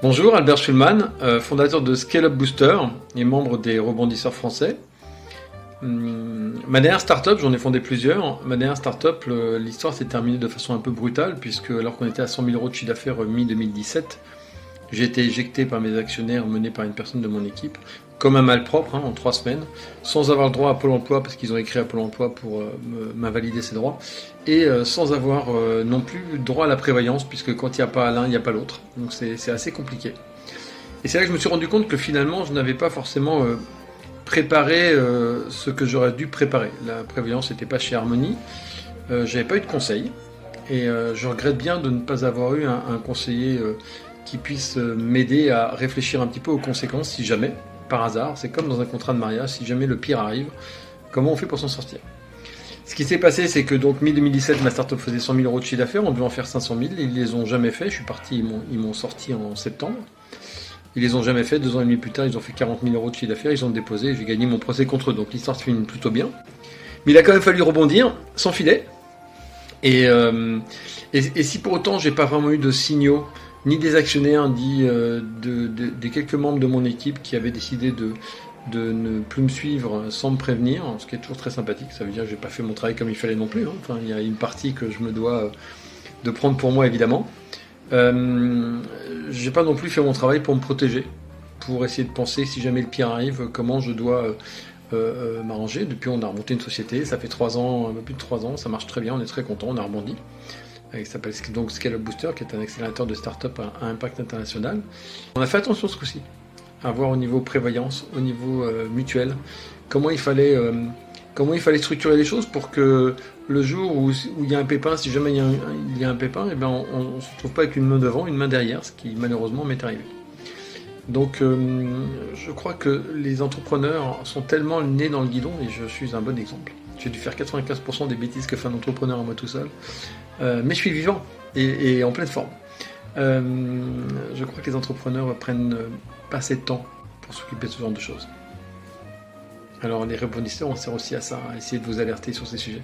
Bonjour, Albert Schulman, fondateur de Scale Up Booster et membre des rebondisseurs français. Ma dernière startup, j'en ai fondé plusieurs. Ma dernière startup, l'histoire s'est terminée de façon un peu brutale, puisque alors qu'on était à 100 000 euros de chiffre d'affaires mi-2017, j'ai été éjecté par mes actionnaires menés par une personne de mon équipe, comme un malpropre, en 3 semaines, sans avoir le droit à Pôle emploi, parce qu'ils ont écrit à Pôle emploi pour m'invalider ses droits, et sans avoir non plus droit à la prévoyance, puisque quand il n'y a pas l'un, il n'y a pas l'autre. Donc c'est assez compliqué. Et c'est là que je me suis rendu compte que finalement, je n'avais pas forcément préparé ce que j'aurais dû préparer. La prévoyance n'était pas chez Harmonie, j'avais pas eu de conseil, et je regrette bien de ne pas avoir eu un conseiller qui puisse m'aider à réfléchir un petit peu aux conséquences si jamais, par hasard, c'est comme dans un contrat de mariage, si jamais le pire arrive, comment on fait pour s'en sortir? Ce qui s'est passé, c'est que donc mi-2017, ma startup faisait 100 000 euros de chiffre d'affaires, on devait en faire 500 000, ils les ont jamais fait, je suis parti, ils m'ont sorti en septembre, ils les ont jamais fait, 2 ans et demi plus tard, ils ont fait 40 000 euros de chiffre d'affaires, ils ont déposé, j'ai gagné mon procès contre eux, donc l'histoire se finit plutôt bien. Mais il a quand même fallu rebondir, sans filet, et si pour autant j'ai pas vraiment eu de signaux, ni des actionnaires, ni des quelques membres de mon équipe qui avaient décidé de ne plus me suivre sans me prévenir, ce qui est toujours très sympathique, ça veut dire que j'ai pas fait mon travail comme il fallait non plus, Enfin, il y a une partie que je me dois de prendre pour moi évidemment. J'ai pas non plus fait mon travail pour me protéger, pour essayer de penser si jamais le pire arrive, comment je dois m'arranger. Depuis on a remonté une société, ça fait 3 ans, un peu plus de 3 ans, ça marche très bien, on est très content, on a rebondi. Qui s'appelle donc Scale Up Booster, qui est un accélérateur de start-up à impact international. On a fait attention ce coup-ci, à voir au niveau prévoyance, au niveau mutuel, comment il fallait structurer les choses pour que le jour où il y a un pépin, si jamais il y a un pépin, on ne se retrouve pas avec une main devant, une main derrière, ce qui malheureusement m'est arrivé. Donc je crois que les entrepreneurs sont tellement nés dans le guidon, et je suis un bon exemple. J'ai dû faire 95% des bêtises que fait un entrepreneur à moi tout seul, mais je suis vivant et en pleine forme. Je crois que les entrepreneurs prennent pas assez de temps pour s'occuper de ce genre de choses. Alors les rebondisseurs, on sert aussi à ça, à essayer de vous alerter sur ces sujets.